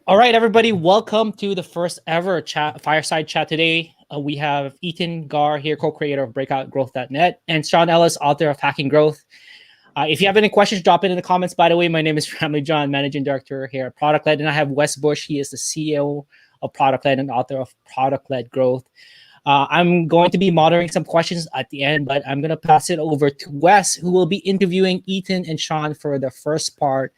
All right, everybody, welcome to the first ever fireside chat today. We have Ethan Garr here, co-creator of BreakoutGrowth.net, and Sean Ellis, author of Hacking Growth. If you have any questions, drop it in the comments. By the way, my name is Ramli John, managing director here at ProductLed, and I have Wes Bush. He is the CEO of ProductLed and author of ProductLed Growth. I'm going to be moderating some questions at the end, but I'm going to pass it over to Wes, who will be interviewing Ethan and Sean for the first part.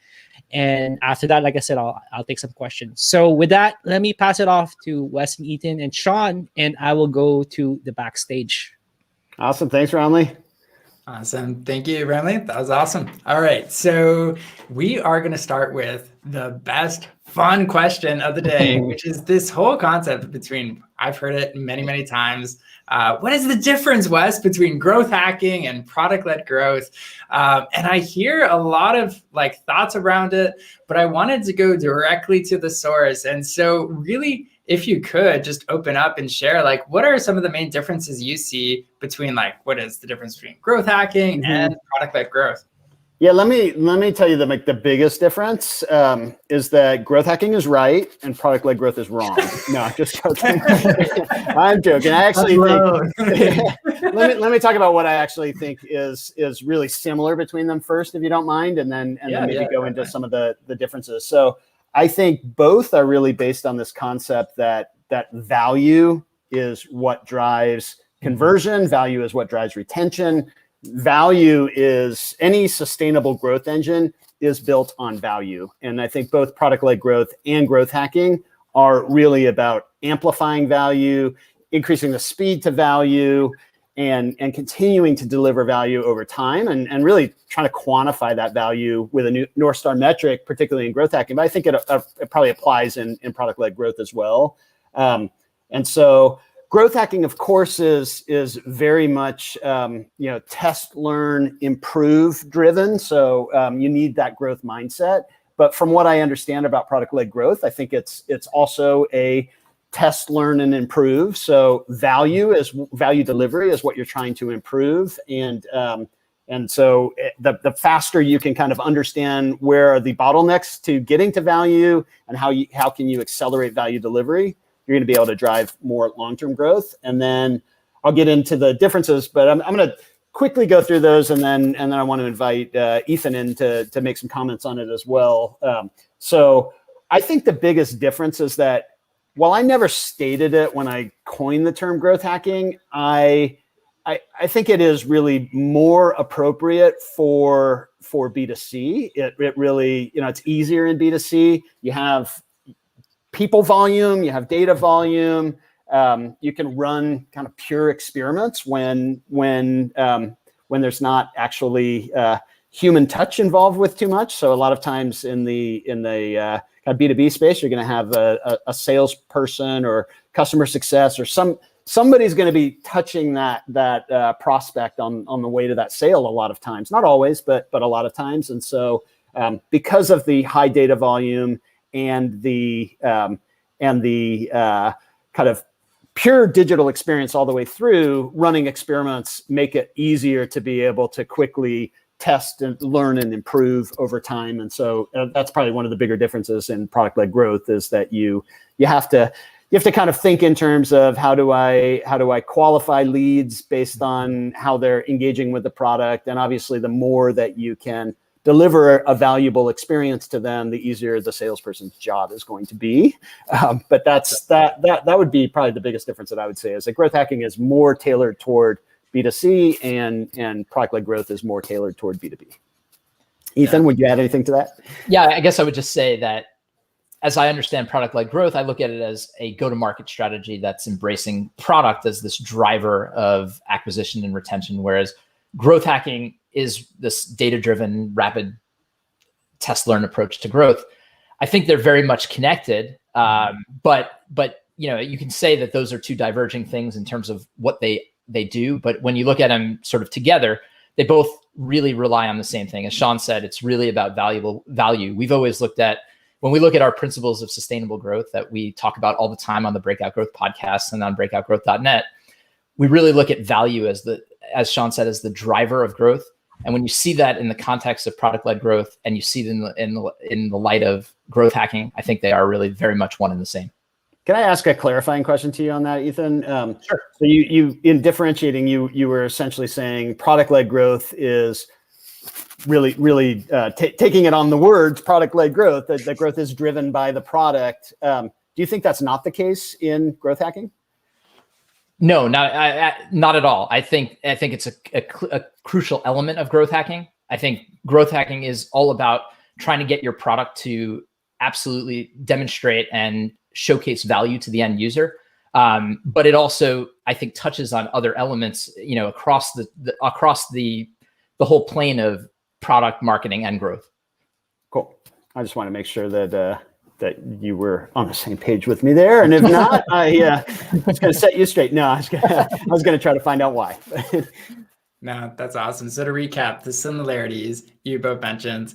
And after that, like I said, I'll take some questions. So with that, let me pass it off to Wes and Ethan and Sean, and I will go to the backstage. Awesome. Thanks, Ramli. Awesome. Thank you, Ramli. That was awesome. All right. So we are going to start with the best fun question of the day, which is this whole concept between, I've heard it many, many times. What is the difference, Wes, between growth hacking and product-led growth? And I hear a lot of thoughts around it, but I wanted to go directly to the source. And so really, if you could just open up and share, what are some of the main differences you see between what is the difference between growth hacking and product-led growth? Yeah, let me tell you the biggest difference is that growth hacking is right and product-led growth is wrong. No, just joking. I'm joking. I actually think let me talk about what I actually think is really similar between them first, if you don't mind, and then maybe go into some of the differences. So I think both are really based on this concept that value is what drives conversion, value is what drives retention. Value is any sustainable growth engine is built on value. And I think both product-led growth and growth hacking are really about amplifying value, increasing the speed to value, and continuing to deliver value over time and really trying to quantify that value with a new North Star metric, particularly in growth hacking. But I think it probably applies in product-led growth as well. And so growth hacking, of course, is very much test, learn, improve driven. So you need that growth mindset. But from what I understand about product-led growth, I think it's also a test, learn, and improve. So value delivery is what you're trying to improve, and so the faster you can kind of understand where are the bottlenecks to getting to value and how can you accelerate value delivery, you're going to be able to drive more long-term growth. And then I'll get into the differences, but I'm going to quickly go through those, and then I want to invite Ethan in to make some comments on it as well. So I think the biggest difference is that while I never stated it when I coined the term growth hacking, I think it is really more appropriate for B2C. It really, it's easier in B2C. You have people volume, you have data volume. You can run kind of pure experiments when there's not actually human touch involved with too much. So a lot of times in the B2B space, you're going to have a salesperson or customer success or somebody's going to be touching that prospect on the way to that sale a lot of times. Not always, but a lot of times. And so because of the high data volume and the kind of pure digital experience all the way through, running experiments make it easier to be able to quickly test and learn and improve over time. And so that's probably one of the bigger differences in product-led growth is that you have to kind of think in terms of how do I qualify leads based on how they're engaging with the product. And obviously the more that you can deliver a valuable experience to them, the easier the salesperson's job is going to be. But that would be probably the biggest difference that I would say is that growth hacking is more tailored toward B2C and product-led growth is more tailored toward B2B. Ethan, would you add anything to that? Yeah, I guess I would just say that as I understand product-led growth, I look at it as a go-to-market strategy that's embracing product as this driver of acquisition and retention, whereas growth hacking is this data-driven, rapid test-learn approach to growth. I think they're very much connected, but you can say that those are two diverging things in terms of what they do. But when you look at them sort of together, they both really rely on the same thing. As Sean said, it's really about value. We've always looked at, when we look at our principles of sustainable growth that we talk about all the time on the Breakout Growth podcast and on breakoutgrowth.net, we really look at value as Sean said, as the driver of growth. And when you see that in the context of product-led growth, and you see it in the light of growth hacking, I think they are really very much one and the same. Can I ask a clarifying question to you on that, Ethan? Sure. So you in differentiating, you were essentially saying product-led growth is really taking it on the words product-led growth, that growth is driven by the product. Do you think that's not the case in growth hacking? No, not at all. I think it's a crucial element of growth hacking. I think growth hacking is all about trying to get your product to absolutely demonstrate and showcase value to the end user. But it also, I think, touches on other elements, across the whole plane of product marketing and growth. Cool. I just want to make sure that you were on the same page with me there, and if not, I was going to set you straight. No, I was going to try to find out why. No, that's awesome. So to recap, the similarities you both mentioned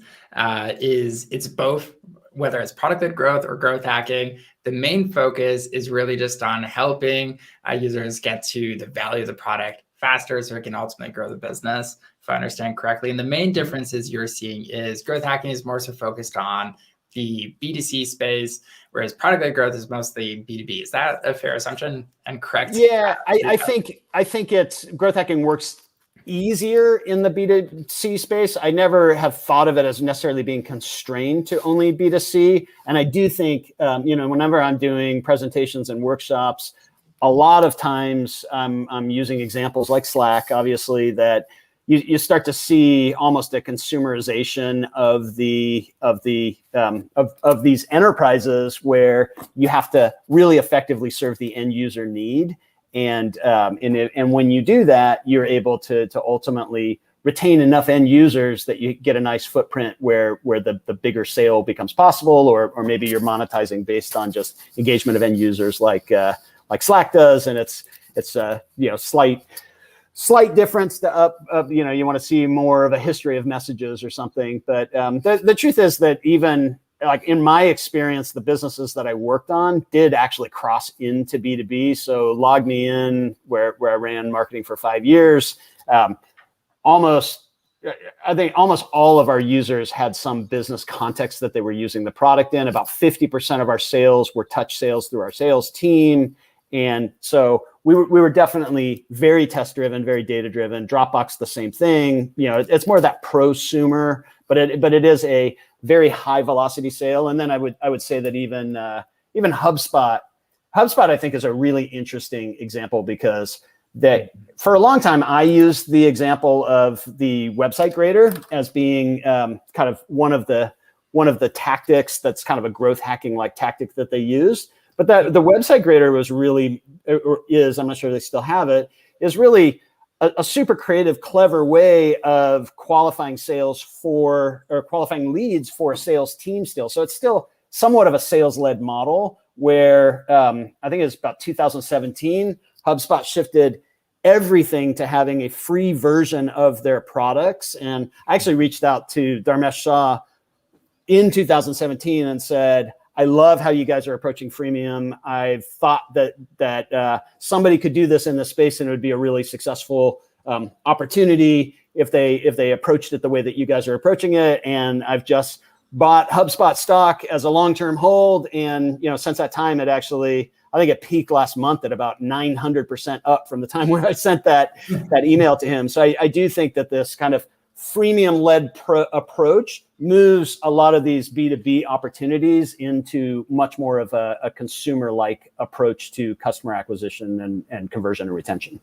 is it's both, whether it's product-led growth or growth hacking, the main focus is really just on helping users get to the value of the product faster so it can ultimately grow the business, if I understand correctly. And the main differences you're seeing is growth hacking is more so focused on the B2C space, whereas product-led growth is mostly B2B. Is that a fair assumption and correct? Yeah, I think it's growth hacking works easier in the B2C space. I never have thought of it as necessarily being constrained to only B2C. And I do think, whenever I'm doing presentations and workshops, a lot of times I'm using examples like Slack, obviously, that you start to see almost a consumerization of these enterprises where you have to really effectively serve the end user need. And when you do that, you're able to ultimately retain enough end users that you get a nice footprint where the bigger sale becomes possible, or maybe you're monetizing based on just engagement of end users like Slack does, and it's slight difference to up of, you want to see more of a history of messages or something. But the truth is that even like in my experience, the businesses that I worked on did actually cross into B2B. So Log Me In, where I ran marketing for 5 years, I think almost all of our users had some business context that they were using the product in. About 50% of our sales were touch sales through our sales team. And so we were definitely very test driven, very data driven. Dropbox, the same thing. It's more of that prosumer, but it is a very high velocity sale. And then I would say that even HubSpot, I think, is a really interesting example, because that for a long time I used the example of the website grader as being kind of one of the tactics that's kind of a growth hacking like tactic that they used. But that the website grader was really, or is, I'm not sure they still have it, is really a super creative, clever way of qualifying qualifying leads for a sales team still. So it's still somewhat of a sales-led model where I think it's about 2017, HubSpot shifted everything to having a free version of their products. And I actually reached out to Dharmesh Shah in 2017 and said, I love how you guys are approaching freemium. I've thought that somebody could do this in this space and it would be a really successful opportunity if they approached it the way that you guys are approaching it. And I've just bought HubSpot stock as a long-term hold. And since that time, I think it peaked last month at about 900% up from the time where I sent that email to him. So I do think that this kind of freemium-led approach moves a lot of these B2B opportunities into much more of a consumer-like approach to customer acquisition and conversion and retention.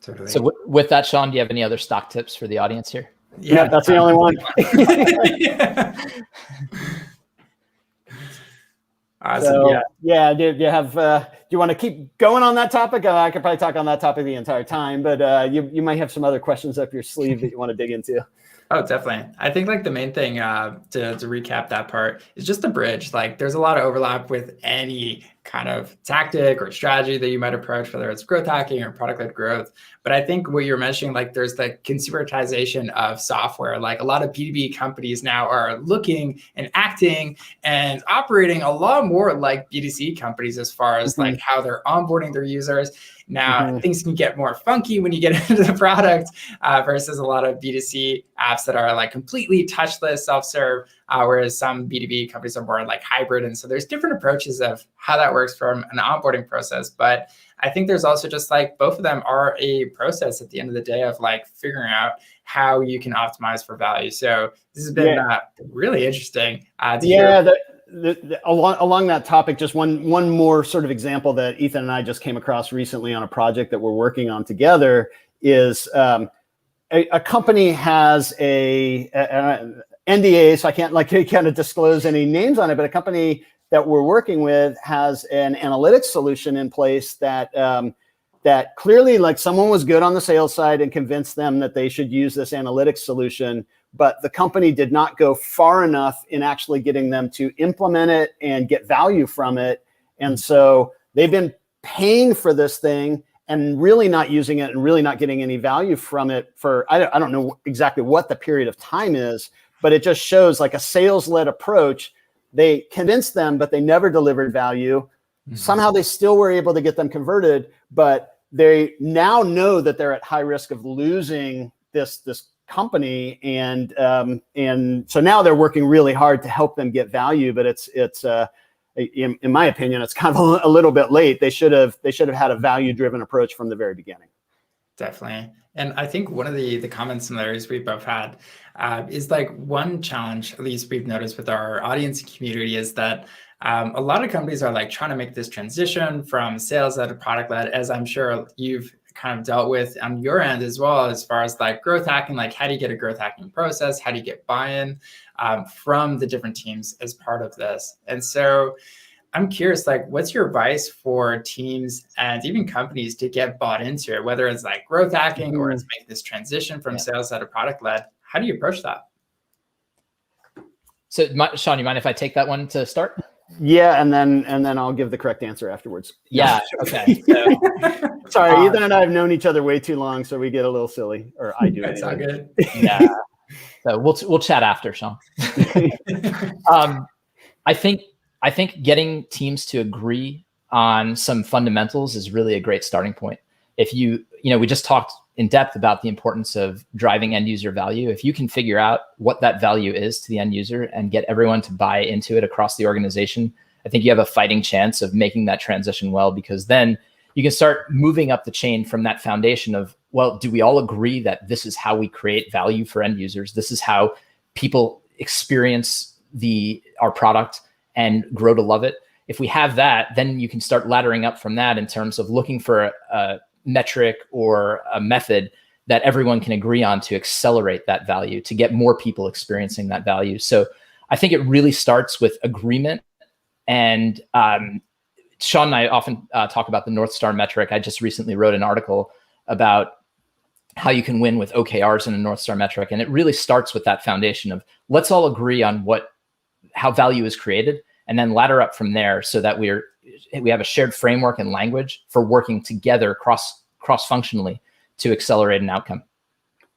Totally. So with that, Sean, do you have any other stock tips for the audience here? Yeah, that's the only one. Awesome. So, do you want to keep going on that topic? I could probably talk on that topic the entire time, but you might have some other questions up your sleeve that you want to dig into. Oh, definitely. I think like the main thing to recap that part is just the bridge. Like there's a lot of overlap with any kind of tactic or strategy that you might approach, whether it's growth hacking or product-led growth. But I think what you're mentioning, like there's the consumerization of software. Like a lot of B2B companies now are looking and acting and operating a lot more like B2C companies as far as like how they're onboarding their users. Now, things can get more funky when you get into the product versus a lot of B2C apps that are like completely touchless, self-serve, whereas some B2B companies are more like hybrid. And so there's different approaches of how that works from an onboarding process. But I think there's also just like both of them are a process at the end of the day of like figuring out how you can optimize for value. So this has been really interesting to hear. Along that topic, just one more sort of example that Ethan and I just came across recently on a project that we're working on together is a company has a NDA, so I can't like kind of disclose any names on it, but a company that we're working with has an analytics solution in place that that clearly like someone was good on the sales side and convinced them that they should use this analytics solution, but the company did not go far enough in actually getting them to implement it and get value from it. And so they've been paying for this thing and really not using it and really not getting any value from it for, I don't know exactly what the period of time is, but it just shows like a sales-led approach. They convinced them, but they never delivered value. Somehow they still were able to get them converted, but they now know that they're at high risk of losing this company, and so now they're working really hard to help them get value. But it's in my opinion, it's kind of a little bit late. They should have had a value-driven approach from the very beginning. Definitely. And I think one of the common similarities we've both had is like one challenge, at least we've noticed with our audience and community, is that a lot of companies are like trying to make this transition from sales-led to product-led, as I'm sure you've kind of dealt with on your end as well, as far as like growth hacking, like how do you get a growth hacking process? How do you get buy-in from the different teams as part of this? And so I'm curious, like, what's your advice for teams and even companies to get bought into it, whether it's like growth hacking or it's making this transition from sales-led to product-led? How do you approach that? So Sean, you mind if I take that one to start? Yeah, and then I'll give the correct answer afterwards. Yeah. Okay. So, sorry, Ethan and I have known each other way too long, so we get a little silly, or I do. That's all good. Yeah. So we'll chat after, Sean. I think getting teams to agree on some fundamentals is really a great starting point. If we just talked in depth about the importance of driving end user value. If you can figure out what that value is to the end user and get everyone to buy into it across the organization, I think you have a fighting chance of making that transition well, because then you can start moving up the chain from that foundation of, well, do we all agree that this is how we create value for end users? This is how people experience our product and grow to love it. If we have that, then you can start laddering up from that in terms of looking for a metric or a method that everyone can agree on to accelerate that value, to get more people experiencing that value. So I think it really starts with agreement. And Sean and I often talk about the North Star metric. I just recently wrote an article about how you can win with OKRs in a North Star metric. And it really starts with that foundation of let's all agree on how value is created, and then ladder up from there so that we have a shared framework and language for working together cross-functionally to accelerate an outcome.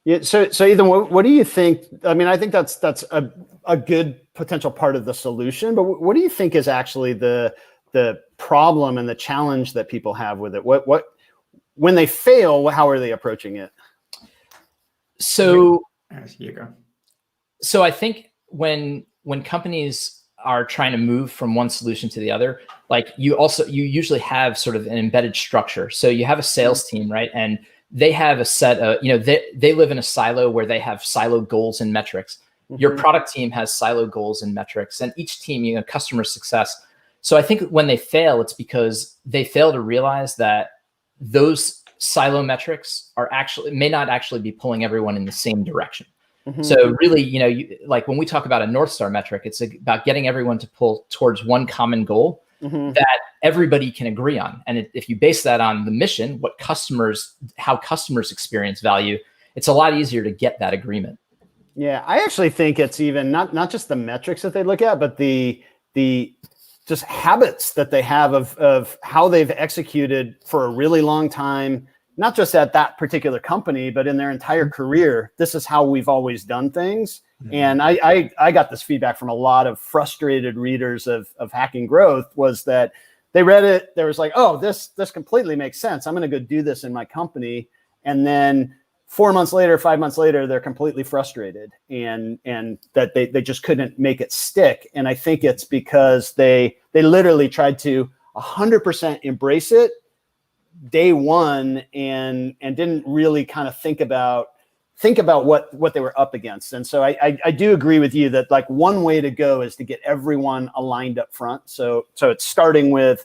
Yeah. So Ethan, what do you think? I mean, I think that's a good potential part of the solution, but what do you think is actually the problem and the challenge that people have with it? What when they fail, how are they approaching it? So I think when companies are trying to move from one solution to the other, like you usually have sort of an embedded structure. So you have a sales team, right? And they have a set of, they live in a silo where they have siloed goals and metrics. Mm-hmm. Your product team has siloed goals and metrics, and each team, customer success. So I think when they fail, it's because they fail to realize that those silo metrics may not actually be pulling everyone in the same direction. Mm-hmm. So really, like when we talk about a North Star metric, it's about getting everyone to pull towards one common goal that everybody can agree on. And if you base that on the mission, how customers experience value, it's a lot easier to get that agreement. Yeah, I actually think it's even not just the metrics that they look at, but the just habits that they have of how they've executed for a really long time, not just at that particular company, but in their entire career. This is how we've always done things. And I got this feedback from a lot of frustrated readers of Hacking Growth, was that they read it, there was like, oh, this completely makes sense. I'm going to go do this in my company. And then 4 months later, 5 months later, they're completely frustrated and that they just couldn't make it stick. And I think it's because they literally tried to 100% embrace it day one and didn't really kind of think about what they were up against. And so I do agree with you that like one way to go is to get everyone aligned up front. So it's starting with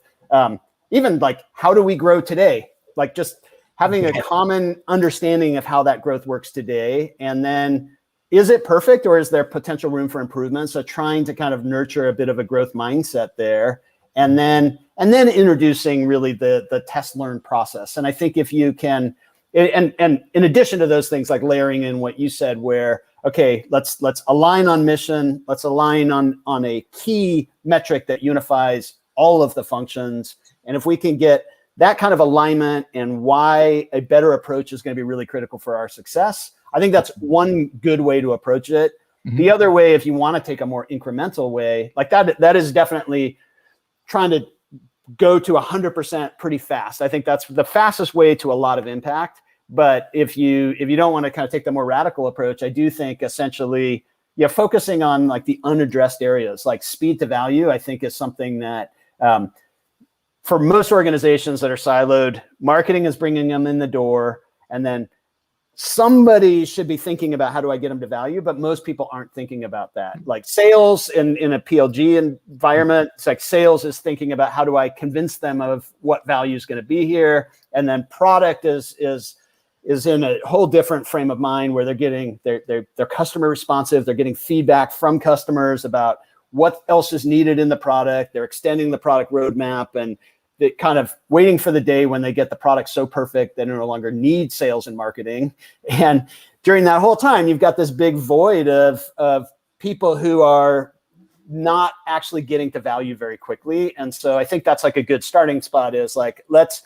even like, how do we grow today? Like just having a common understanding of how that growth works today. And then, is it perfect or is there potential room for improvement? So trying to kind of nurture a bit of a growth mindset there. And then introducing really the test learn process. And I think if you can, and in addition to those things, like layering in what you said, where, okay, let's align on mission, let's align on a key metric that unifies all of the functions. And if we can get that kind of alignment and why a better approach is going to be really critical for our success, I think that's one good way to approach it. Mm-hmm. The other way, if you want to take a more incremental way, like that is definitely trying to go to 100% pretty fast. I think that's the fastest way to a lot of impact. But if you don't want to kind of take the more radical approach, I do think essentially, focusing on like the unaddressed areas, like speed to value, I think is something that for most organizations that are siloed, marketing is bringing them in the door, and then somebody should be thinking about how do I get them to value, but most people aren't thinking about that. Like sales in a PLG environment, it's like sales is thinking about how do I convince them of what value is going to be here, and then product is in a whole different frame of mind where they're getting they're customer responsive, they're getting feedback from customers about what else is needed in the product, they're extending the product roadmap, and they're kind of waiting for the day when they get the product so perfect they no longer need sales and marketing. And during that whole time, you've got this big void of people who are not actually getting to value very quickly. And so I think that's like a good starting spot, is like, let's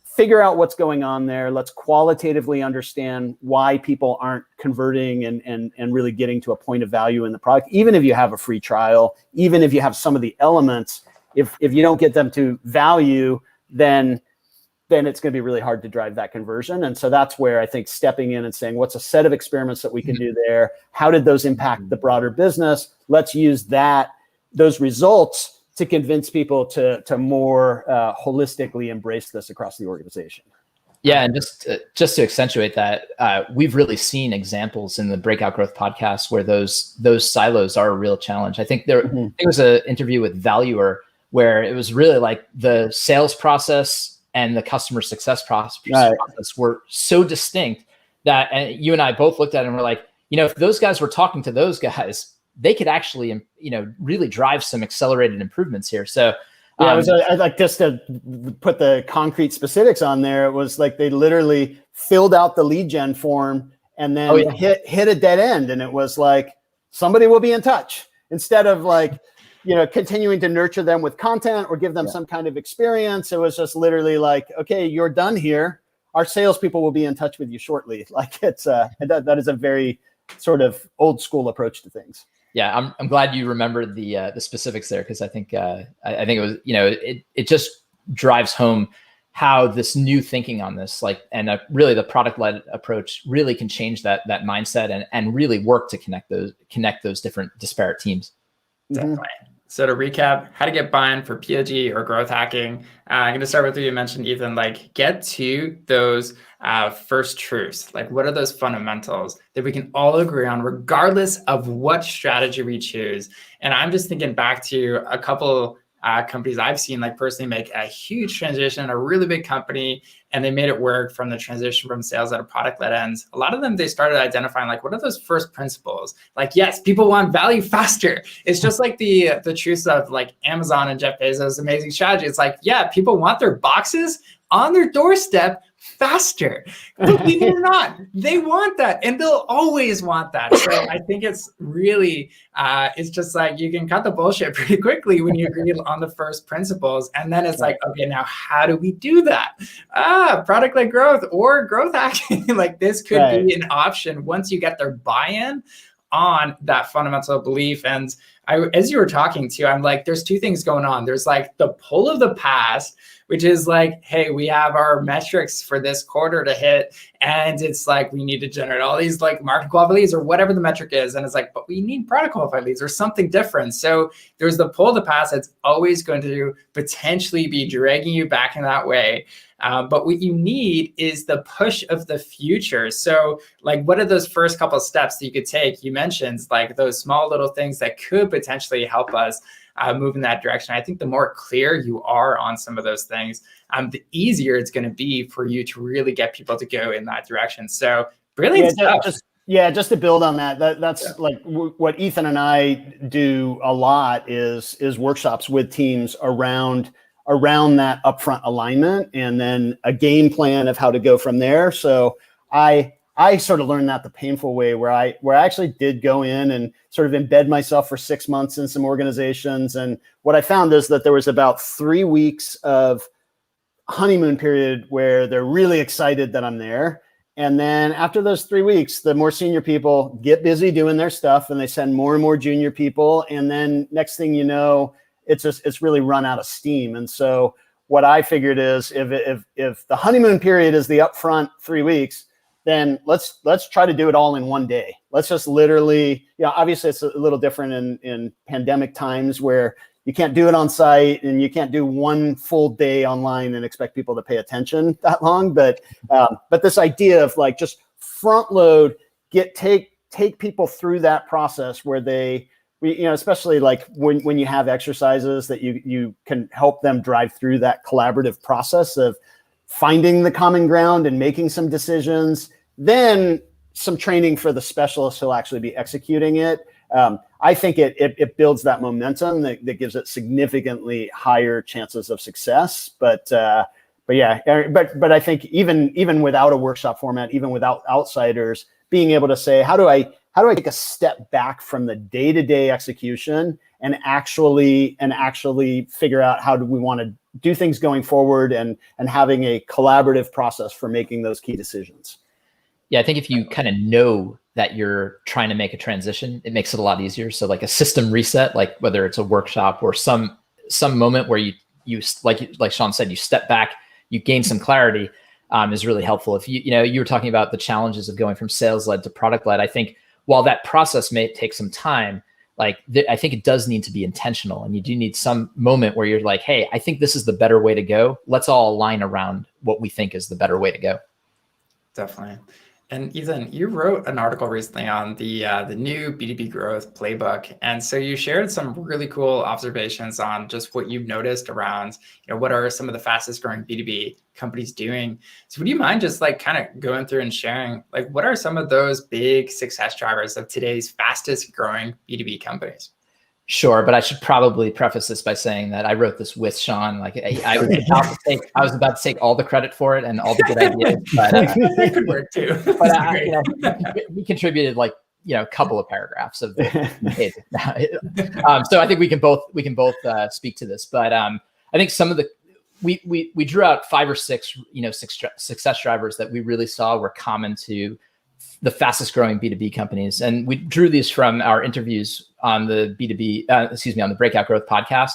figure out what's going on there. Let's qualitatively understand why people aren't converting and really getting to a point of value in the product. Even if you have a free trial, even if you have some of the elements, if you don't get them to value, then it's going to be really hard to drive that conversion. And so that's where I think stepping in and saying, what's a set of experiments that we can do there? How did those impact the broader business? Let's use those results to convince people to more holistically embrace this across the organization. Yeah, and just to accentuate that, we've really seen examples in the Breakout Growth podcast where those silos are a real challenge. I think there was an interview with Valuer where it was really like the sales process and the customer success process were so distinct that, and you and I both looked at it and were like, if those guys were talking to those guys, they could actually, really drive some accelerated improvements here. So yeah, I like just to put the concrete specifics on there. It was like they literally filled out the lead gen form and then hit a dead end. And it was like, somebody will be in touch, instead of like, continuing to nurture them with content or give them some kind of experience. It was just literally like, okay, you're done here. Our salespeople will be in touch with you shortly. Like it's that is a very sort of old school approach to things. Yeah, I'm glad you remembered the specifics there, because I think it was it just drives home how this new thinking on this, and really the product-led approach really can change that mindset and really work to connect those different disparate teams. Definitely. So to recap, how to get buy-in for PLG or growth hacking. I'm going to start with what you mentioned, Ethan, like get to those first truths. Like what are those fundamentals that we can all agree on regardless of what strategy we choose? And I'm just thinking back to a couple companies I've seen like personally make a huge transition, a really big company, and they made it work from the transition from sales at a product-led ends. A lot of them, they started identifying like, what are those first principles? Like, yes, people want value faster. It's just like the truth of like Amazon and Jeff Bezos' amazing strategy. It's like, yeah, people want their boxes on their doorstep faster. Believe it or not, they want that, and they'll always want that. So I think it's really, it's just like you can cut the bullshit pretty quickly when you agree on the first principles, and then it's like, okay, now how do we do that? Product-led growth or growth hacking. Like this could be an option once you get their buy-in on that fundamental belief. And as you were talking to, I'm like, there's two things going on. There's like the pull of the past, which is like, hey, we have our metrics for this quarter to hit. And it's like, we need to generate all these like market qualified leads or whatever the metric is. And it's like, but we need product qualified leads or something different. So there's the pull of the past that's always going to potentially be dragging you back in that way. But what you need is the push of the future. So like, what are those first couple of steps that you could take? You mentioned like those small little things that could potentially help us move in that direction. I think the more clear you are on some of those things, the easier it's going to be for you to really get people to go in that direction. So brilliant stuff. Just to build on that's like what Ethan and I do a lot is workshops with teams around that upfront alignment and then a game plan of how to go from there. So I sort of learned that the painful way where I actually did go in and sort of embed myself for 6 months in some organizations. And what I found is that there was about 3 weeks of honeymoon period where they're really excited that I'm there. And then after those 3 weeks, the more senior people get busy doing their stuff and they send more and more junior people. And then next thing you know, it's really run out of steam. And so what I figured is if the honeymoon period is the upfront 3 weeks, then let's try to do it all in one day. Let's just literally, obviously it's a little different in pandemic times where you can't do it on site and you can't do one full day online and expect people to pay attention that long. But this idea of like just front load, take people through that process where especially like when you have exercises that you can help them drive through that collaborative process of finding the common ground and making some decisions, then some training for the specialists who'll actually be executing it. I think it builds that momentum that gives it significantly higher chances of success. But I think even without a workshop format, even without outsiders, being able to say, how do I take a step back from the day-to-day execution and actually figure out how do we want to do things going forward and having a collaborative process for making those key decisions. Yeah, I think if you kind of know that you're trying to make a transition, it makes it a lot easier. So like a system reset, like whether it's a workshop or some moment where you like Sean said, you step back, you gain some clarity, is really helpful. If you were talking about the challenges of going from sales-led to product-led, I think while that process may take some time, I think it does need to be intentional, and you do need some moment where you're like, hey, I think this is the better way to go. Let's all align around what we think is the better way to go. Definitely. And Ethan, you wrote an article recently on the new B2B growth playbook. And so you shared some really cool observations on just what you've noticed around, what are some of the fastest growing B2B companies doing. So would you mind just like kind of going through and sharing, like, what are some of those big success drivers of today's fastest growing B2B companies? Sure, but I should probably preface this by saying that I wrote this with Sean. Like I was about to take all the credit for it and all the good ideas, but that could work too. But we contributed like a couple of paragraphs of it. So I think we can both speak to this. But I think some of the we drew out 5 or 6 success drivers that we really saw were common to the fastest growing B2B companies. And we drew these from our interviews on the on the Breakout Growth podcast.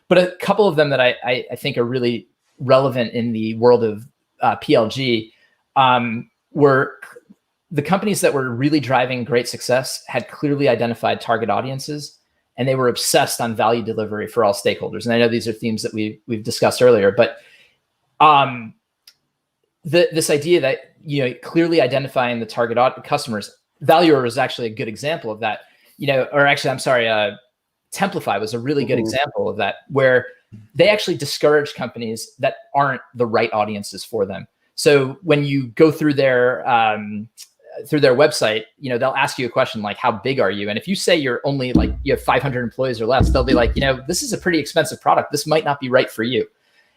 But a couple of them that I think are really relevant in the world of PLG were the companies that were really driving great success had clearly identified target audiences, and they were obsessed on value delivery for all stakeholders. And I know these are themes that we've discussed earlier, but this idea that clearly identifying the target customers, Valuer is actually a good example of that. Templify was a really good example of that, where they actually discourage companies that aren't the right audiences for them. So when you go through their website, they'll ask you a question like, how big are you? And if you say you're only you have 500 employees or less, they'll be like, this is a pretty expensive product. This might not be right for you.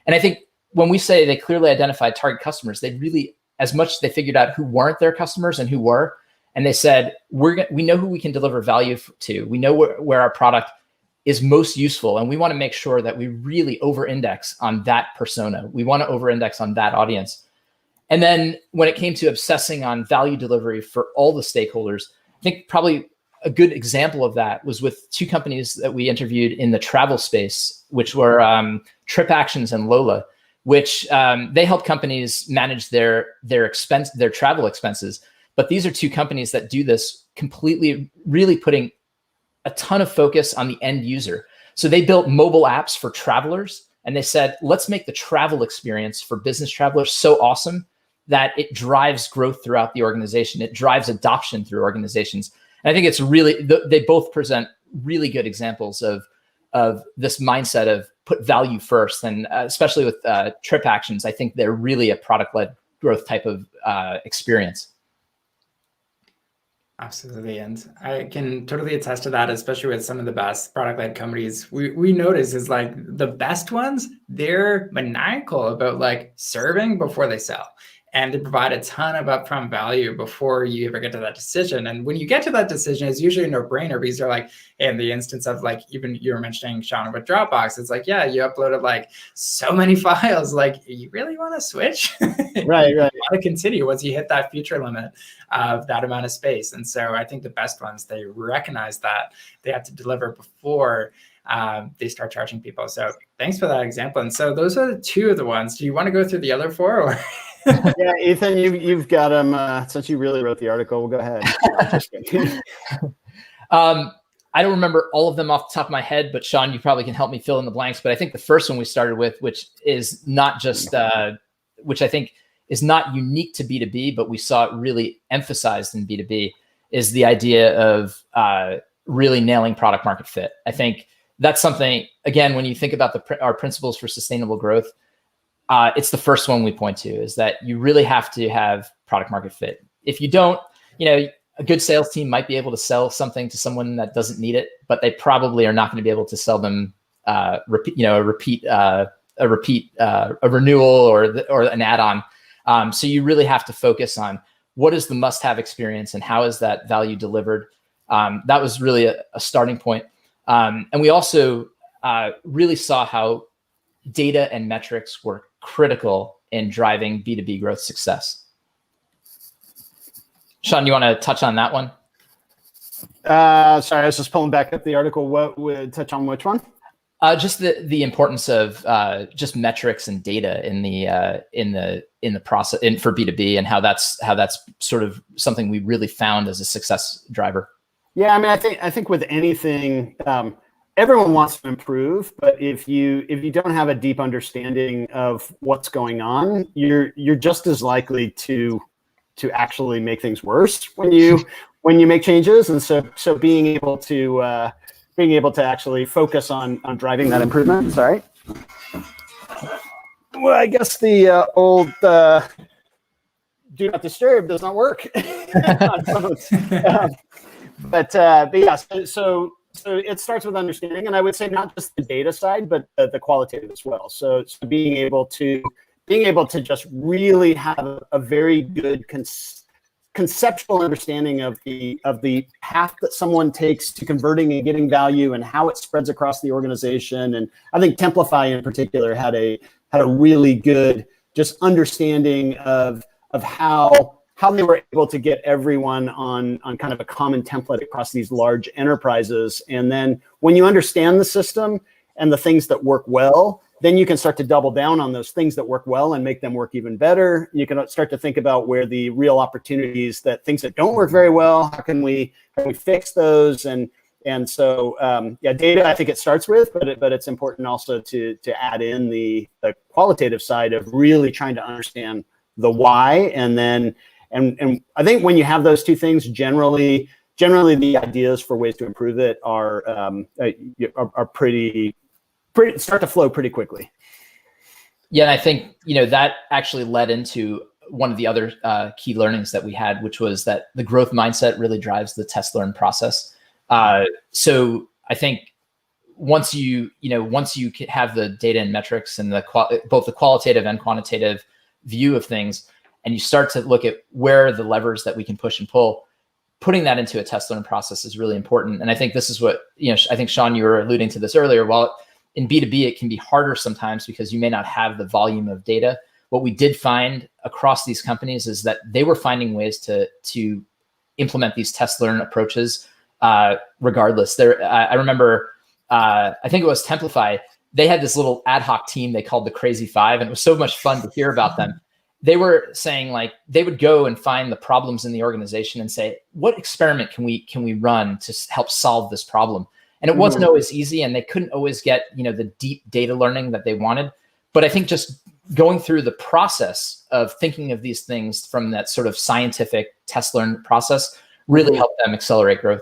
And I think when we say they clearly identified target customers, they really, as much as they figured out who weren't their customers and who were, and they said, we know who we can deliver value to. We know where our product is most useful. And we want to make sure that we really over-index on that persona. We want to over-index on that audience. And then when it came to obsessing on value delivery for all the stakeholders, I think probably a good example of that was with two companies that we interviewed in the travel space, which were Trip Actions and Lola, which they help companies manage their travel expenses. But these are two companies that do this completely, really putting a ton of focus on the end user. So they built mobile apps for travelers, and they said, let's make the travel experience for business travelers so awesome that it drives growth throughout the organization. It drives adoption through organizations. And I think it's really, they both present really good examples of this mindset of put value first. And especially with Trip Actions, I think they're really a product-led growth type of experience. Absolutely. And I can totally attest to that, especially with some of the best product-led companies. We notice is like the best ones, they're maniacal about like serving before they sell. And they provide a ton of upfront value before you ever get to that decision. And when you get to that decision, it's usually a no-brainer because they're like, in the instance of like, even you were mentioning, Sean, with Dropbox, it's like, yeah, you uploaded like so many files, like you really want to switch? Right. You want to continue once you hit that feature limit of that amount of space. And so I think the best ones, they recognize that they have to deliver before they start charging people. So thanks for that example. And so those are two of the ones. Do you want to go through the other four? Or? Yeah, Ethan, you've got them. Since you really wrote the article, we'll go ahead. I don't remember all of them off the top of my head, but Sean, you probably can help me fill in the blanks. But I think the first one we started with, which is not just, which I think is not unique to B2B, but we saw it really emphasized in B2B, is the idea of really nailing product market fit. I think that's something, again, when you think about our principles for sustainable growth, it's the first one we point to, is that you really have to have product market fit. If you don't, a good sales team might be able to sell something to someone that doesn't need it, but they probably are not going to be able to sell them a renewal or an add-on. So you really have to focus on what is the must-have experience and how is that value delivered. That was really a starting point. And we also really saw how data and metrics were critical in driving B2B growth success. Sean, you want to touch on that one? Sorry, I was just pulling back up the article. What would touch on which one? Just the importance of just metrics and data in the process for B2B, and how that's sort of something we really found as a success driver. Yeah, I mean, I think with anything, everyone wants to improve, but if you don't have a deep understanding of what's going on, you're just as likely to actually make things worse when you make changes. And so being able to actually focus on driving that improvement. Sorry. Well, I guess the old do not disturb does not work on phones. But yeah, so it starts with understanding, and I would say not just the data side, but the qualitative as well. So being able to just really have a very good conceptual understanding of the path that someone takes to converting and getting value and how it spreads across the organization. And I think Templify in particular had a really good just understanding of how they were able to get everyone on kind of a common template across these large enterprises. And then when you understand the system and the things that work well, then you can start to double down on those things that work well and make them work even better. You can start to think about where the real opportunities, that things that don't work very well, how can we fix those? And so yeah, data I think it starts with, but it's important also to add in the qualitative side of really trying to understand the why. And then and I think when you have those two things, generally the ideas for ways to improve it are pretty start to flow pretty quickly. Yeah, and I think that actually led into one of the other key learnings that we had, which was that the growth mindset really drives the test learn process. So I think once you have the data and metrics and both the qualitative and quantitative view of things, and you start to look at where are the levers that we can push and pull, putting that into a test learn process is really important. And I think this is what, I think Sean, you were alluding to this earlier. While in B2B, it can be harder sometimes because you may not have the volume of data. What we did find across these companies is that they were finding ways to implement these test learn approaches regardless. I remember, I think it was Templify. They had this little ad hoc team they called the Crazy Five, and it was so much fun to hear about them. They were saying like they would go and find the problems in the organization and say, what experiment can we run to help solve this problem? And it wasn't always easy, and they couldn't always get the deep data learning that they wanted. But I think just going through the process of thinking of these things from that sort of scientific test learn process really helped them accelerate growth.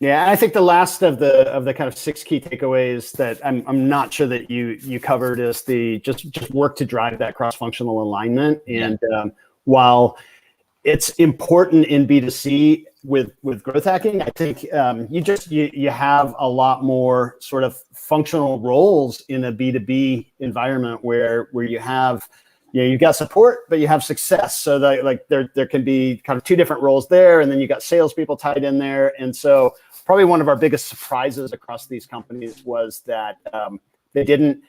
Yeah, I think the last of the kind of 6 key takeaways that I'm not sure that you covered is the just work to drive that cross-functional alignment. And while it's important in B2C with growth hacking, I think you have a lot more sort of functional roles in a B2B environment where you have you've got support, but you have success. So that like there can be kind of 2 different roles there, and then you got salespeople tied in there. And so probably one of our biggest surprises across these companies was that they didn't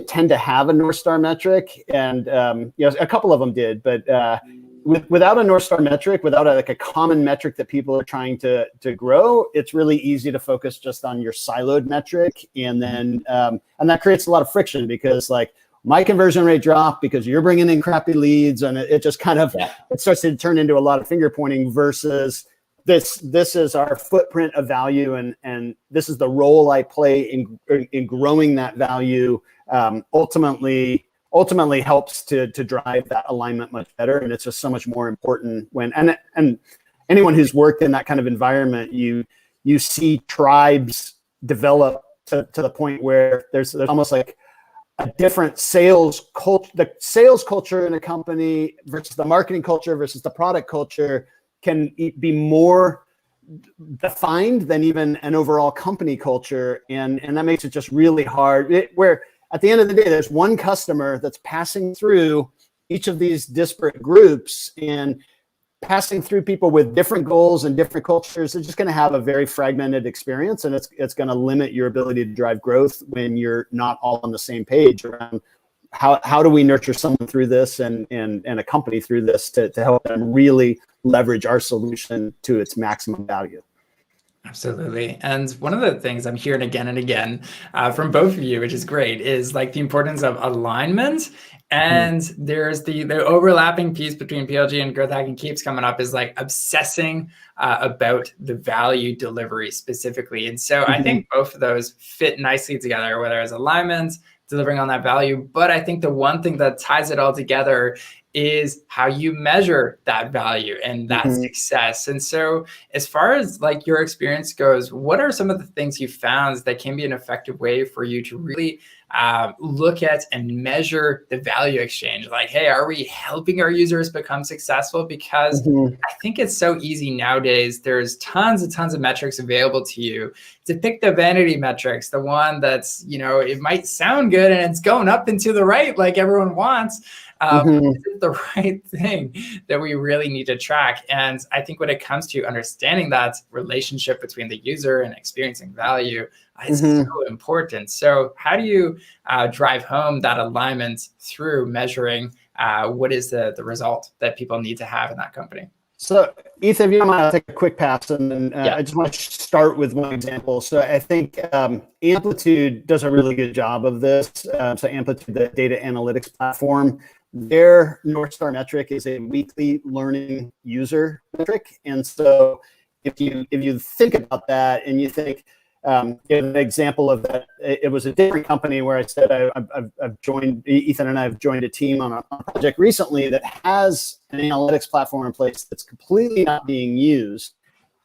tend to have a North Star metric, and a couple of them did, but without a North Star metric, without a common metric that people are trying to grow, it's really easy to focus just on your siloed metric, and then and that creates a lot of friction because like my conversion rate dropped because you're bringing in crappy leads, and it just kind of it starts to turn into a lot of finger pointing versus this is our footprint of value, and this is the role I play in growing that value. Ultimately helps to drive that alignment much better, and it's just so much more important when and anyone who's worked in that kind of environment, you see tribes develop to the point where there's almost like a different sales culture. The sales culture in a company versus the marketing culture versus the product culture can be more defined than even an overall company culture. And that makes it just really hard. Where at the end of the day, there's one customer that's passing through each of these disparate groups and passing through people with different goals and different cultures. They're just going to have a very fragmented experience, and it's going to limit your ability to drive growth when you're not all on the same page around how do we nurture someone through this and a company through this to help them really leverage our solution to its maximum value. Absolutely. And one of the things I'm hearing again and again from both of you, which is great, is like the importance of alignment. And there's the overlapping piece between PLG and growth hacking keeps coming up is like obsessing about the value delivery specifically. And so I think both of those fit nicely together, whether it's alignment, delivering on that value. But I think the one thing that ties it all together is how you measure that value and that success. And so as far as like your experience goes, what are some of the things you found that can be an effective way for you to really look at and measure the value exchange? Like, hey, are we helping our users become successful? Because I think it's so easy nowadays. There's tons and tons of metrics available to you to pick the vanity metrics, the one that's, it might sound good and it's going up and to the right like everyone wants. Is it the right thing that we really need to track? And I think when it comes to understanding that relationship between the user and experiencing value, it's so important. So how do you drive home that alignment through measuring what is the result that people need to have in that company? So Ethan, if you don't mind, I'll take a quick pass, and then I just want to start with one example. So I think Amplitude does a really good job of this. So Amplitude, the data analytics platform, their North Star metric is a weekly learning user metric. And so if you think about that and you think, an example of that, it was a different company where I said I've joined, Ethan and I have joined a team on a project recently that has an analytics platform in place that's completely not being used.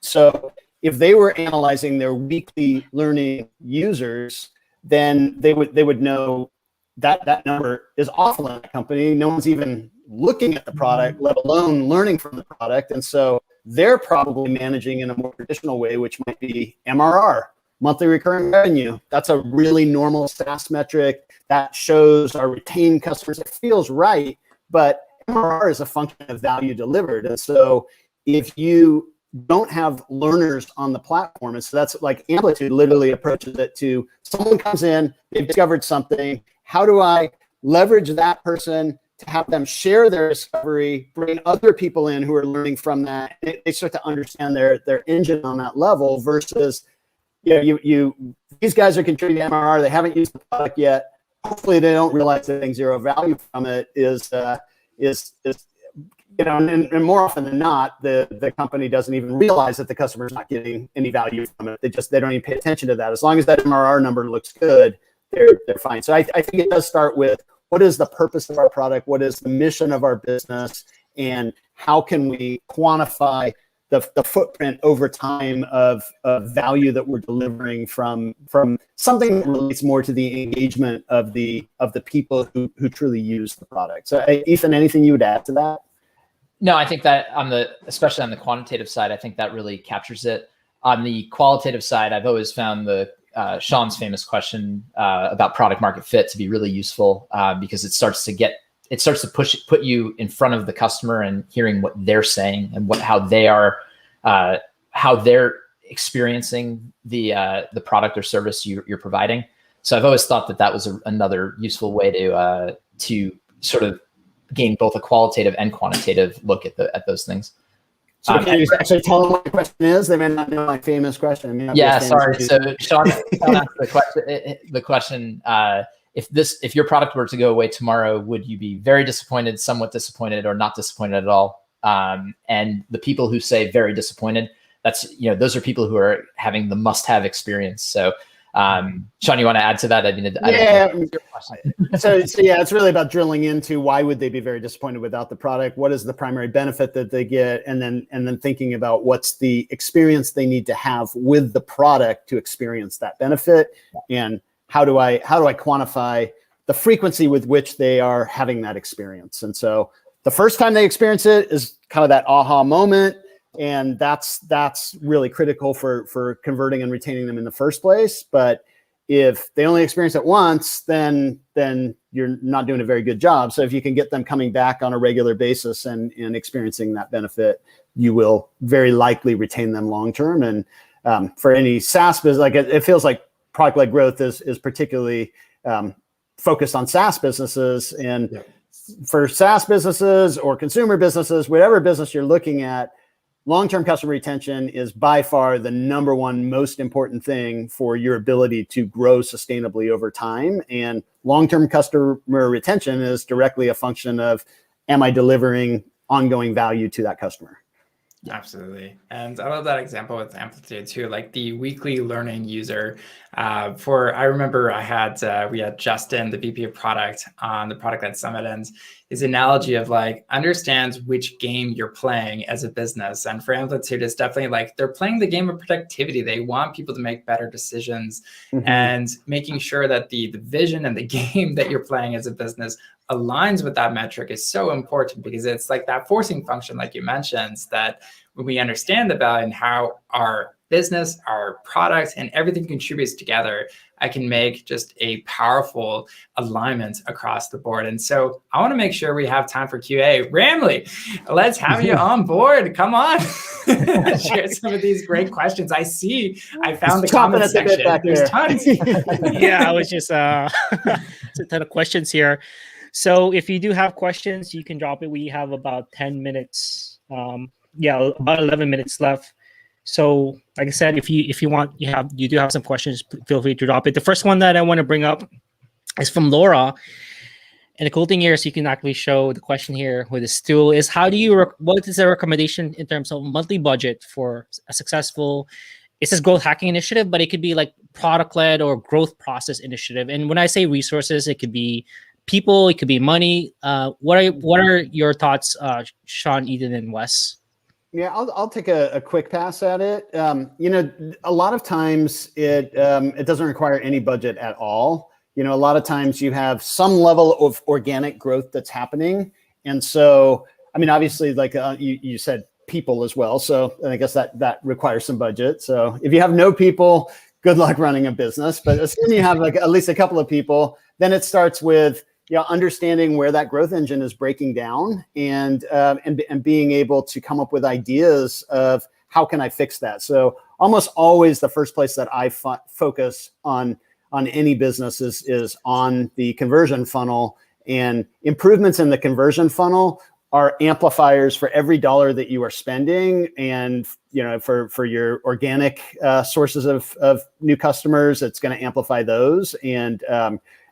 So if they were analyzing their weekly learning users, then they would know that number is awful in that company. No one's even looking at the product, let alone learning from the product. And so they're probably managing in a more traditional way, which might be MRR. monthly recurring revenue. That's a really normal SaaS metric that shows our retained customers. It feels right, but MRR is a function of value delivered. And so if you don't have learners on the platform, and so that's like Amplitude literally approaches it to someone comes in, they've discovered something. How do I leverage that person to have them share their discovery, bring other people in who are learning from that? They start to understand their engine on that level versus, these guys are contributing to MRR. They haven't used the product yet. Hopefully they don't realize that getting zero value from it is and more often than not, the company doesn't even realize that the customer is not getting any value from it. They don't even pay attention to that. As long as that MRR number looks good, they're fine. So I think it does start with, what is the purpose of our product? What is the mission of our business? And how can we quantify the footprint over time of value that we're delivering from something that relates more to the engagement of the people who truly use the product. So Ethan, anything you would add to that? No, I think that especially on the quantitative side, I think that really captures it. On the qualitative side, I've always found the Sean's famous question about product market fit to be really useful because it starts to put you in front of the customer and hearing what they're saying and how they're experiencing the product or service you're providing. So I've always thought that was another useful way to sort of gain both a qualitative and quantitative look at those things. So can you actually tell them what the question is? They may not know my famous question. Yeah, sorry. So Sean asked the question, if your product were to go away tomorrow, would you be very disappointed, somewhat disappointed, or not disappointed at all? And the people who say very disappointed, those are people who are having the must-have experience. So Sean, you want to add to that? So it's really about drilling into why would they be very disappointed without the product? What is the primary benefit that they get? And then thinking about what's the experience they need to have with the product to experience that benefit, and how do I quantify the frequency with which they are having that experience? And so the first time they experience it is kind of that aha moment. And that's really critical for converting and retaining them in the first place. But if they only experience it once, then you're not doing a very good job. So if you can get them coming back on a regular basis and experiencing that benefit, you will very likely retain them long term. And for any SaaS business, it feels like product-led growth is particularly focused on SaaS businesses. And for SaaS businesses or consumer businesses, whatever business you're looking at, long-term customer retention is by far the number one most important thing for your ability to grow sustainably over time. And long-term customer retention is directly a function of, am I delivering ongoing value to that customer? Absolutely. And I love that example with Amplitude too, like the weekly learning user. I remember we had Justin, the VP of product, on the ProductLed Summit, and his analogy of understands which game you're playing as a business. And for Amplitude, it's definitely they're playing the game of productivity. They want people to make better decisions, and making sure that the vision and the game that you're playing as a business aligns with that metric is so important, because it's like that forcing function, like you mentioned, that when we understand the value and how our business, our product, and everything contributes together, I can make just a powerful alignment across the board. And so I want to make sure we have time for QA. Ramli, let's have you on board. Come on. Share some of these great questions. I found the comment section. There's tons. Yeah, I was just it's a ton of questions here. So if you do have questions, you can drop it. We have about 10 minutes. About 11 minutes left. So like I said, if you want, you do have some questions, feel free to drop it. The first one that I want to bring up is from Laura. And the cool thing here is you can actually show the question here with the stool is, what is the recommendation in terms of monthly budget for a successful, it says growth hacking initiative, but it could be like product-led or growth process initiative. And when I say resources, it could be people, it could be money. What are your thoughts, Sean, Ethan, and Wes? Yeah, I'll take a quick pass at it. A lot of times it doesn't require any budget at all. A lot of times you have some level of organic growth that's happening. And so, obviously, you said people as well. So I guess that requires some budget. So if you have no people, good luck running a business. But assuming you have like at least a couple of people, then it starts with understanding where that growth engine is breaking down and being able to come up with ideas of how can I fix that. So almost always the first place that I focus on any business is on the conversion funnel, and improvements in the conversion funnel are amplifiers for every dollar that you are spending. And, for your organic sources of new customers, it's going to amplify those. And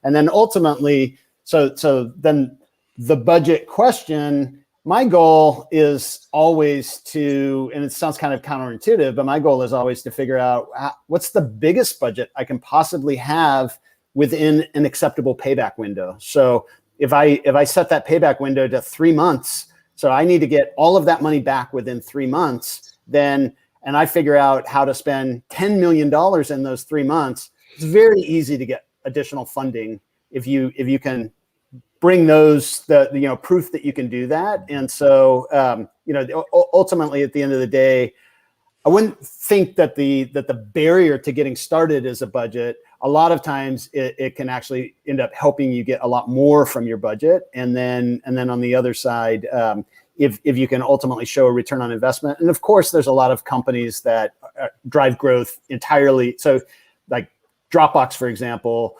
then ultimately, so then the budget question, my goal is always to, and it sounds kind of counterintuitive, but my goal is always to figure out what's the biggest budget I can possibly have within an acceptable payback window. So if I set that payback window to 3 months, so I need to get all of that money back within 3 months, and I figure out how to spend $10 million in those 3 months, it's very easy to get additional funding if you can bring those, proof that you can do that. And so, ultimately at the end of the day, I wouldn't think that the barrier to getting started is a budget. A lot of times it can actually end up helping you get a lot more from your budget. And then on the other side, if you can ultimately show a return on investment. And of course, there's a lot of companies that drive growth entirely. So like Dropbox, for example,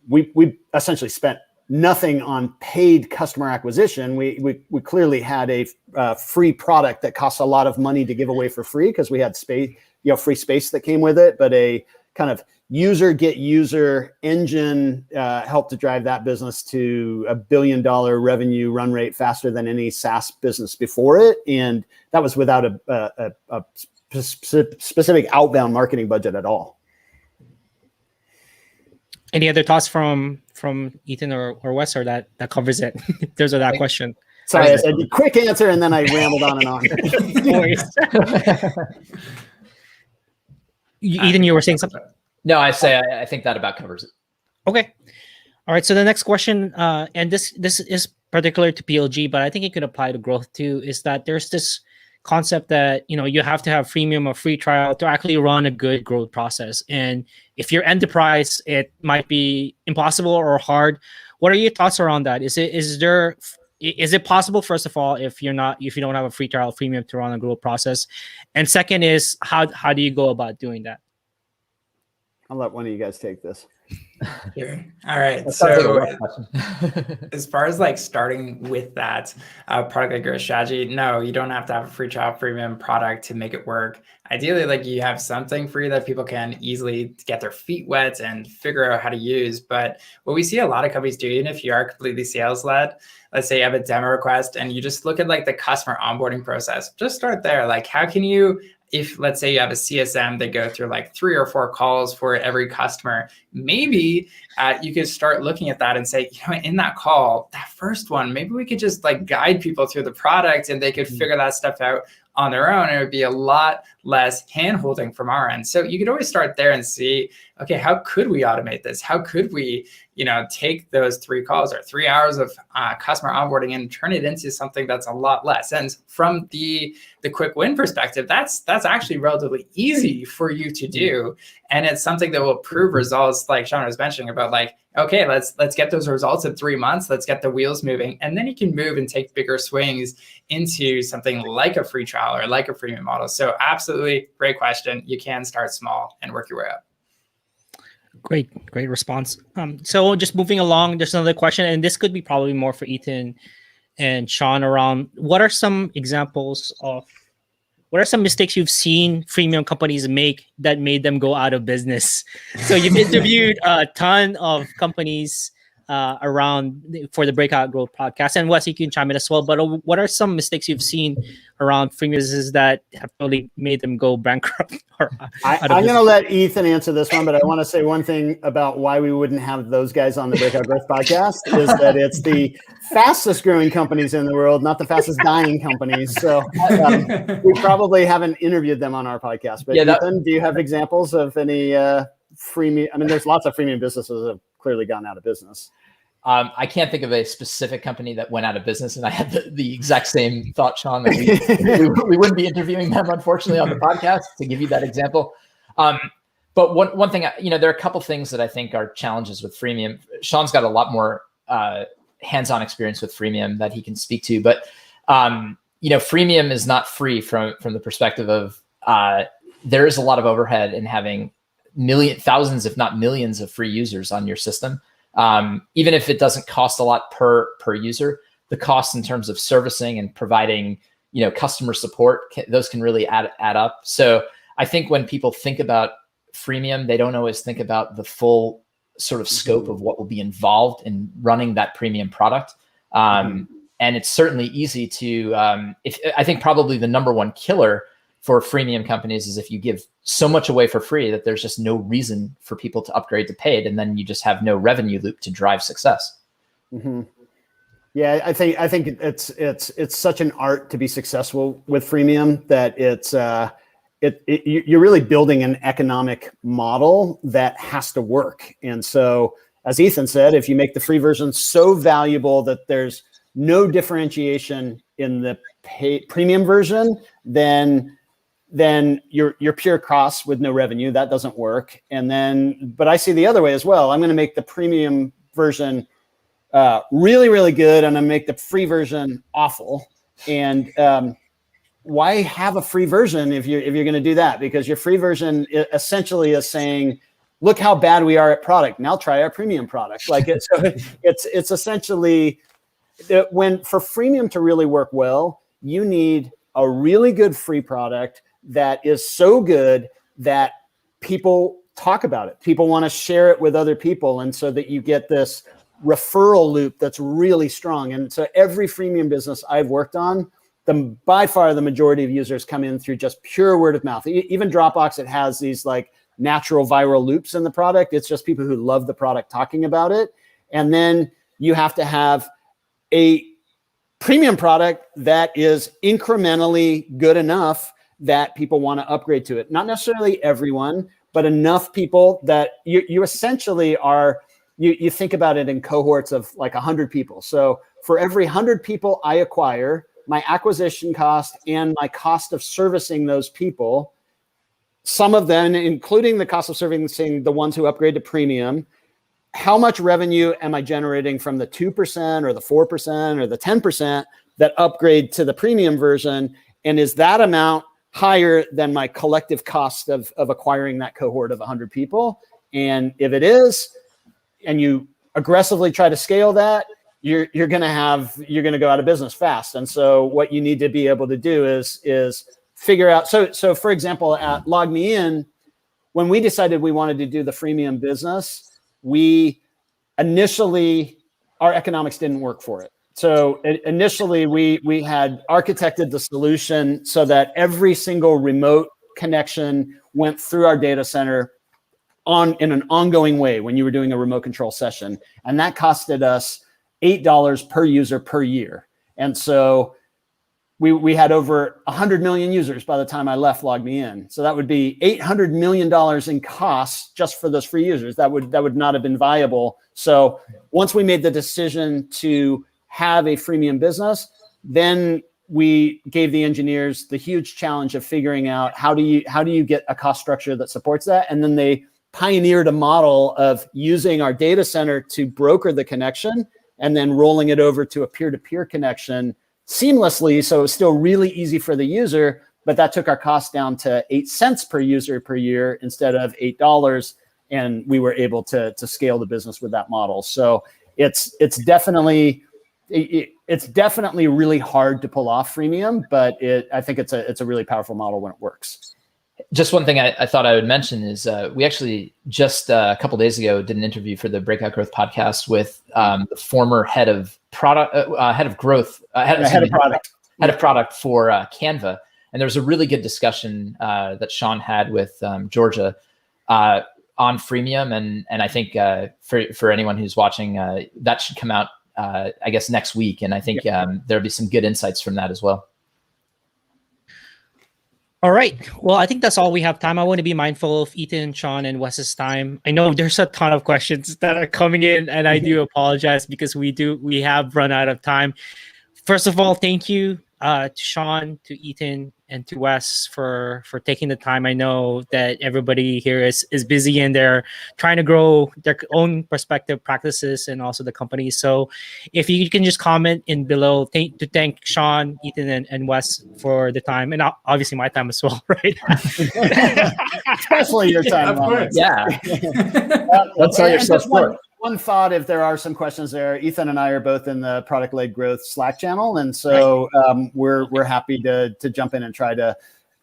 we essentially spent nothing on paid customer acquisition. We clearly had a free product that costs a lot of money to give away for free because we had space, free space that came with it, but a kind of user engine helped to drive that business to $1 billion revenue run rate faster than any SaaS business before it. And that was without a specific outbound marketing budget at all. Any other thoughts from Ethan or Wes, or that covers it? There's that question. Sorry, I said quick answer and then I rambled on and on. Ethan, you were saying something? No, I think that about covers it. Okay. All right. So the next question, and this is particular to PLG, but I think it could apply to growth too, is that there's this concept that you have to have freemium or free trial to actually run a good growth process. And if you're enterprise, it might be impossible or hard. What are your thoughts around that? Is it possible, first of all, if you don't have a free trial, freemium to run a growth process? And second is how do you go about doing that? I'll let one of you guys take this. Sure. All right. So as far as like starting with that product-led growth strategy, no, you don't have to have a free trial, freemium product to make it work. Ideally, like you have something free that people can easily get their feet wet and figure out how to use. But what we see a lot of companies do, even if you are completely sales-led, let's say you have a demo request and you just look at like the customer onboarding process, just start there. Like how can you, if let's say you have a CSM that go through like 3 or 4 calls for every customer, maybe you could start looking at that and say, in that call, that first one, maybe we could just like guide people through the product and they could figure that stuff out on their own. It would be a lot less hand-holding from our end. So you could always start there and see, okay, how could we automate this? How could we, take those 3 calls or 3 hours of customer onboarding and turn it into something that's a lot less? And from the quick win perspective, that's actually relatively easy for you to do. And it's something that will prove results, like Sean was mentioning about like, okay, let's get those results in 3 months. Let's get the wheels moving. And then you can move and take bigger swings into something like a free trial or like a freemium model. So absolutely great question. You can start small and work your way up. Great response. So just moving along, there's another question, and this could be probably more for Ethan and Sean around what are some examples of what are some mistakes you've seen freemium companies make that made them go out of business? So you've interviewed a ton of companies around for the Breakout Growth podcast, and Wes, you can chime in as well. But what are some mistakes you've seen around freemium businesses that have really made them go bankrupt? I'm going to let Ethan answer this one, but I want to say one thing about why we wouldn't have those guys on the Breakout Growth podcast is that it's the fastest growing companies in the world, not the fastest dying companies. So we probably haven't interviewed them on our podcast. But Ethan, do you have examples of any freemium? I mean, there's lots of freemium businesses that have clearly gone out of business. I can't think of a specific company that went out of business, and I had the exact same thought, Sean, that we wouldn't be interviewing them, unfortunately, on the podcast to give you that example. But But one thing, there are a couple things that I think are challenges with freemium. Sean's got a lot more hands-on experience with freemium that he can speak to, but freemium is not free from the perspective of there is a lot of overhead in having thousands, if not millions, of free users on your system. Even if it doesn't cost a lot per user, the cost in terms of servicing and providing customer support, those can really add up. So I think when people think about freemium, they don't always think about the full sort of scope of what will be involved in running that premium product. And it's certainly easy to, I think probably the number one killer for freemium companies is if you give so much away for free that there's just no reason for people to upgrade to paid, and then you just have no revenue loop to drive success. Mm-hmm. Yeah, I think it's such an art to be successful with freemium that you're really building an economic model that has to work. And so, as Ethan said, if you make the free version so valuable that there's no differentiation in the premium version, then you're pure costs with no revenue. That doesn't work. But I see the other way as well. I'm going to make the premium version really, really good, and I'm going to make the free version awful. And why have a free version if you're going to do that? Because your free version essentially is saying, look how bad we are at product. Now try our premium product. So it's essentially when for freemium to really work well, you need a really good free product that is so good that people talk about it. People want to share it with other people. And so that you get this referral loop that's really strong. And so every freemium business I've worked on, by far the majority of users come in through just pure word of mouth. Even Dropbox, it has these like natural viral loops in the product. It's just people who love the product talking about it. And then you have to have a premium product that is incrementally good enough that people want to upgrade to it. Not necessarily everyone, but enough people that you essentially are, you think about it in cohorts of like 100 people. So for every 100 people I acquire, my acquisition cost and my cost of servicing those people, some of them, including the cost of servicing the ones who upgrade to premium, how much revenue am I generating from the 2% or the 4% or the 10% that upgrade to the premium version? And is that amount higher than my collective cost of acquiring that cohort of 100 people? And if it is, and you aggressively try to scale that, you're going to go out of business fast. And so what you need to be able to do is figure out. So for example, at LogMeIn, when we decided we wanted to do the freemium business, our economics didn't work for it. So initially we had architected the solution so that every single remote connection went through our data center in an ongoing way when you were doing a remote control session. And that costed us $8 per user per year. And so we had over 100 million users by the time I left LogMeIn. So that would be $800 million in costs just for those free users. That would not have been viable. So once we made the decision to have a freemium business, then we gave the engineers the huge challenge of figuring out how do you get a cost structure that supports that. And then they pioneered a model of using our data center to broker the connection and then rolling it over to a peer-to-peer connection seamlessly. So it was still really easy for the user, but that took our cost down to 8 cents per user per year instead of $8. And we were able to scale the business with that model. So it's definitely really hard to pull off freemium, but I think it's a really powerful model when it works. Just one thing I thought I would mention is we actually just a couple of days ago did an interview for the Breakout Growth podcast with the former head of product, head of product for Canva, and there was a really good discussion that Sean had with Georgia on freemium, and I think for anyone who's watching, that should come out I guess next week, and I think there'll be some good insights from that as well. All right. Well, I think that's all we have time. I want to be mindful of Ethan, Sean, and Wes's time. I know there's a ton of questions that are coming in, and I do apologize because we have run out of time. First of all, thank you to Sean, to Ethan, and to Wes for taking the time. I know that everybody here is busy and they're trying to grow their own perspective practices and also the company. So if you can just comment in below to thank Sean, Ethan, and Wes for the time, and obviously my time as well, right? Especially your time. Of course. Yeah. Let's sell yourself short. One thought, if there are some questions there, Ethan and I are both in the Product-Led Growth Slack channel, and so we're happy to jump in and try to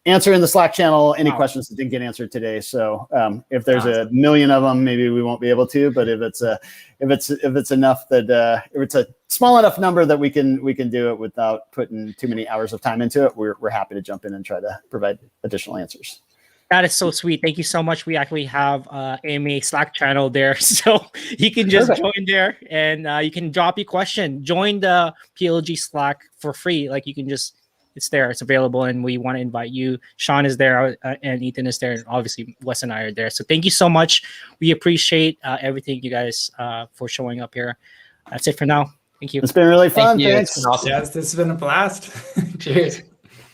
answer in the Slack channel any questions that didn't get answered today. So if there's a million of them, maybe we won't be able to. But if it's enough that if it's a small enough number that we can do it without putting too many hours of time into it, we're happy to jump in and try to provide additional answers. That is so sweet. Thank you so much. We actually have AMA Slack channel there. So you can just join there and you can drop your question. Join the PLG Slack for free. Like you can just, it's there, it's available. And we want to invite you. Sean is there and Ethan is there. And obviously Wes and I are there. So thank you so much. We appreciate everything you guys for showing up here. That's it for now. Thank you. It's been really fun. Thank you. Thanks. It's been awesome. Yes, this has been a blast. Cheers.